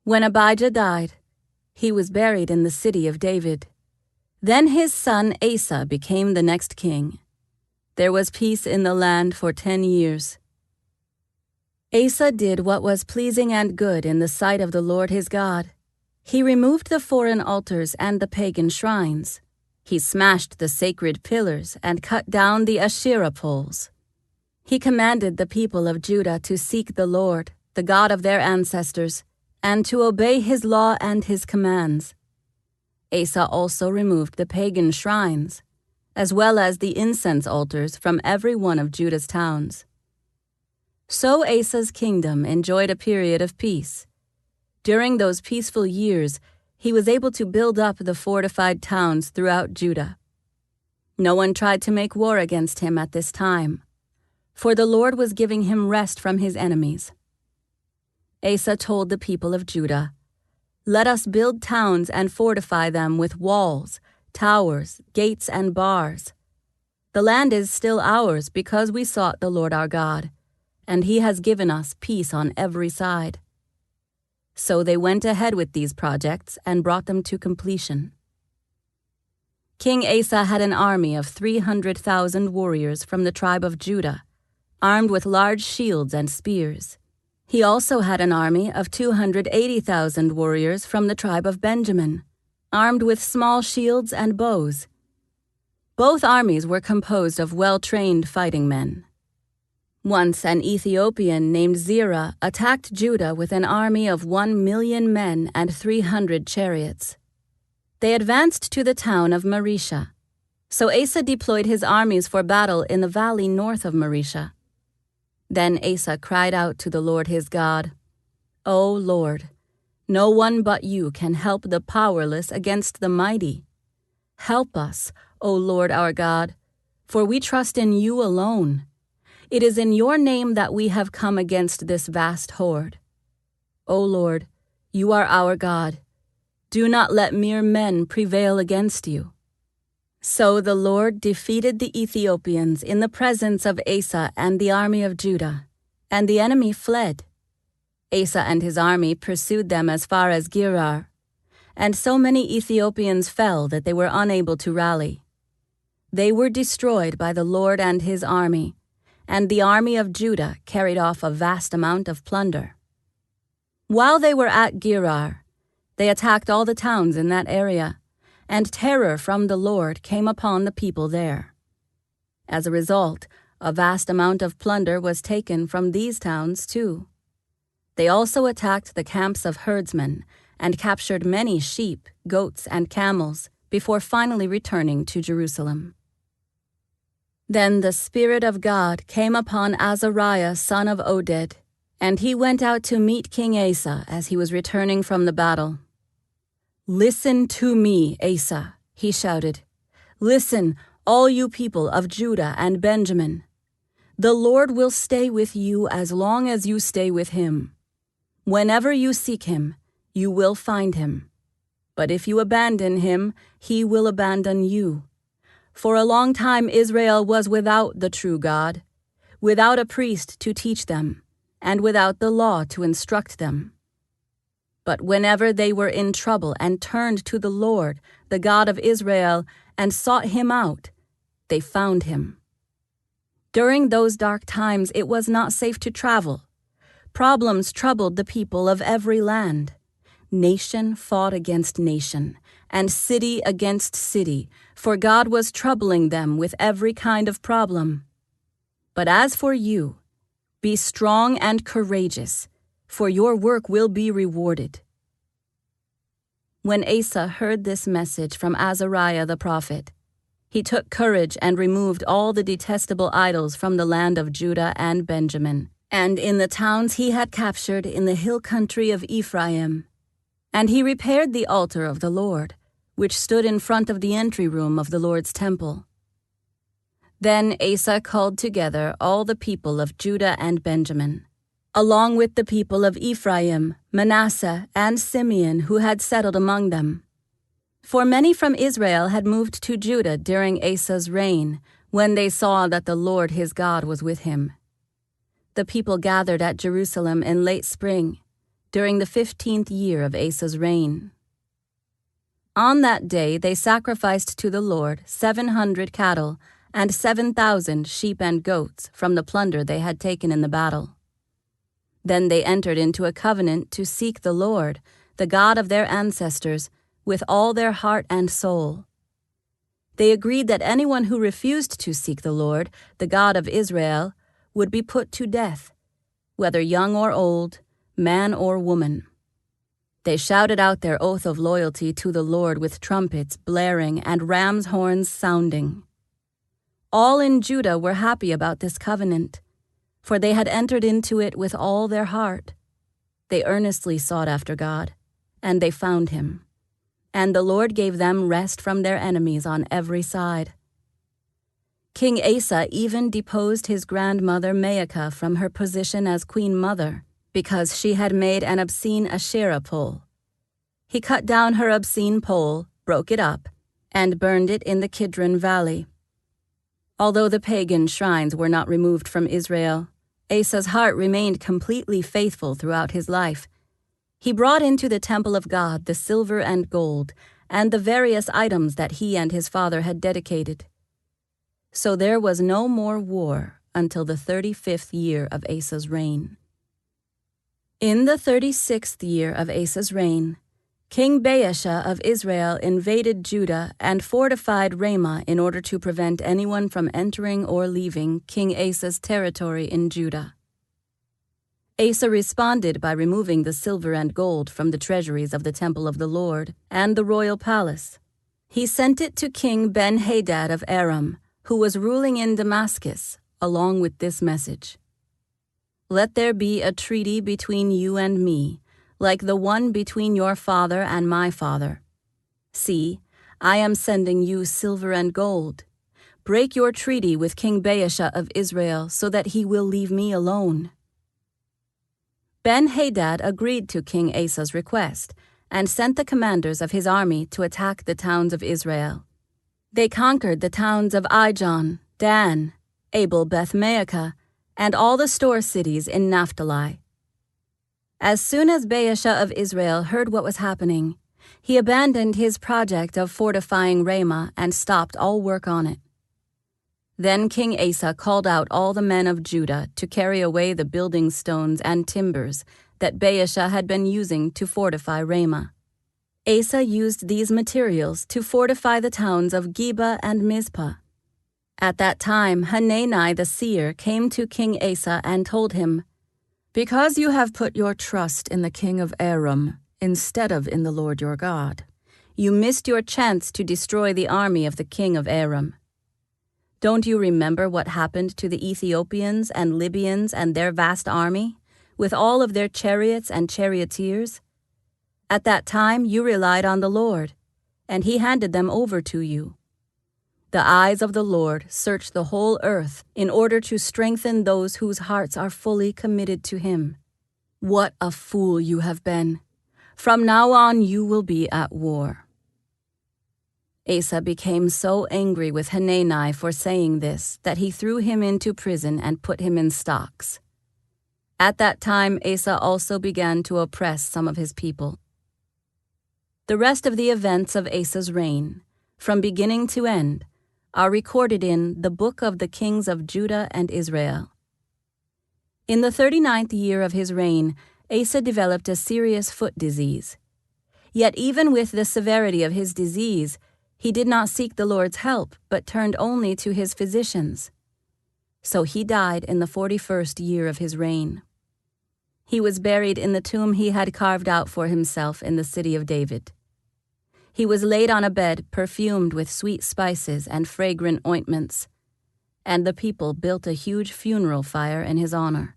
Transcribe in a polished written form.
When Abijah died, he was buried in the city of David. Then his son Asa became the next king. There was peace in the land for 10 years. Asa did what was pleasing and good in the sight of the Lord his God. He removed the foreign altars and the pagan shrines. He smashed the sacred pillars and cut down the Asherah poles. He commanded the people of Judah to seek the Lord, the God of their ancestors, and to obey his law and his commands. Asa also removed the pagan shrines, as well as the incense altars from every one of Judah's towns. So Asa's kingdom enjoyed a period of peace. During those peaceful years, he was able to build up the fortified towns throughout Judah. No one tried to make war against him at this time, for the Lord was giving him rest from his enemies. Asa told the people of Judah, "Let us build towns and fortify them with walls, towers, gates, and bars. The land is still ours because we sought the Lord our God, and he has given us peace on every side." So they went ahead with these projects and brought them to completion. King Asa had an army of 300,000 warriors from the tribe of Judah, armed with large shields and spears. He also had an army of 280,000 warriors from the tribe of Benjamin, armed with small shields and bows. Both armies were composed of well-trained fighting men. Once an Ethiopian named Zerah attacked Judah with an army of 1,000,000 men and 300 chariots. They advanced to the town of Maresha. So Asa deployed his armies for battle in the valley north of Maresha. Then Asa cried out to the Lord his God, "O Lord, no one but you can help the powerless against the mighty. Help us, O Lord our God, for we trust in you alone. It is in your name that we have come against this vast horde. O Lord, you are our God. Do not let mere men prevail against you." So the Lord defeated the Ethiopians in the presence of Asa and the army of Judah, and the enemy fled. Asa and his army pursued them as far as Gerar, and so many Ethiopians fell that they were unable to rally. They were destroyed by the Lord and his army, and the army of Judah carried off a vast amount of plunder. While they were at Gerar, they attacked all the towns in that area, and terror from the Lord came upon the people there. As a result, a vast amount of plunder was taken from these towns too. They also attacked the camps of herdsmen and captured many sheep, goats, and camels before finally returning to Jerusalem. Then the Spirit of God came upon Azariah son of Oded, and he went out to meet King Asa as he was returning from the battle. "Listen to me, Asa," he shouted. "Listen, all you people of Judah and Benjamin. The Lord will stay with you as long as you stay with him. Whenever you seek him, you will find him. But if you abandon him, he will abandon you. For a long time Israel was without the true God, without a priest to teach them, and without the law to instruct them. But whenever they were in trouble and turned to the Lord, the God of Israel, and sought him out, they found him. During those dark times it was not safe to travel. Problems troubled the people of every land. Nation fought against nation, and city against city, for God was troubling them with every kind of problem. But as for you, be strong and courageous, for your work will be rewarded." When Asa heard this message from Azariah the prophet, he took courage and removed all the detestable idols from the land of Judah and Benjamin, and in the towns he had captured in the hill country of Ephraim. And he repaired the altar of the Lord, which stood in front of the entry room of the Lord's temple. Then Asa called together all the people of Judah and Benjamin, along with the people of Ephraim, Manasseh, and Simeon who had settled among them. For many from Israel had moved to Judah during Asa's reign, when they saw that the Lord his God was with him. The people gathered at Jerusalem in late spring, during the 15th year of Asa's reign. On that day they sacrificed to the Lord 700 cattle and 7,000 sheep and goats from the plunder they had taken in the battle. Then they entered into a covenant to seek the Lord, the God of their ancestors, with all their heart and soul. They agreed that anyone who refused to seek the Lord, the God of Israel, would be put to death, whether young or old, man or woman. They shouted out their oath of loyalty to the Lord with trumpets blaring and ram's horns sounding. All in Judah were happy about this covenant, for they had entered into it with all their heart. They earnestly sought after God, and they found him. And the Lord gave them rest from their enemies on every side. King Asa even deposed his grandmother Maacah from her position as queen mother, because she had made an obscene Asherah pole. He cut down her obscene pole, broke it up, and burned it in the Kidron Valley. Although the pagan shrines were not removed from Israel, Asa's heart remained completely faithful throughout his life. He brought into the temple of God the silver and gold, and the various items that he and his father had dedicated. So there was no more war until the 35th year of Asa's reign. In the 36th year of Asa's reign, King Baasha of Israel invaded Judah and fortified Ramah in order to prevent anyone from entering or leaving King Asa's territory in Judah. Asa responded by removing the silver and gold from the treasuries of the temple of the Lord and the royal palace. He sent it to King Ben-Hadad of Aram, who was ruling in Damascus, along with this message: "Let there be a treaty between you and me, like the one between your father and my father. See, I am sending you silver and gold. Break your treaty with King Baasha of Israel so that he will leave me alone." Ben-Hadad agreed to King Asa's request and sent the commanders of his army to attack the towns of Israel. They conquered the towns of Ijon, Dan, Abel-Beth-Maacah, and all the store cities in Naphtali. As soon as Baasha of Israel heard what was happening, he abandoned his project of fortifying Ramah and stopped all work on it. Then King Asa called out all the men of Judah to carry away the building stones and timbers that Baasha had been using to fortify Ramah. Asa used these materials to fortify the towns of Geba and Mizpah. At that time, Hanani the seer came to King Asa and told him, "Because you have put your trust in the king of Aram instead of in the Lord your God, you missed your chance to destroy the army of the king of Aram. Don't you remember what happened to the Ethiopians and Libyans and their vast army, with all of their chariots and charioteers? At that time you relied on the Lord, and he handed them over to you. The eyes of the Lord search the whole earth in order to strengthen those whose hearts are fully committed to him. What a fool you have been! From now on you will be at war." Asa became so angry with Hanani for saying this that he threw him into prison and put him in stocks. At that time Asa also began to oppress some of his people. The rest of the events of Asa's reign, from beginning to end, are recorded in the Book of the Kings of Judah and Israel. In the 39th year of his reign, Asa developed a serious foot disease. Yet even with the severity of his disease, he did not seek the Lord's help, but turned only to his physicians. So he died in the 41st year of his reign. He was buried in the tomb he had carved out for himself in the city of David. He was laid on a bed perfumed with sweet spices and fragrant ointments, and the people built a huge funeral fire in his honor.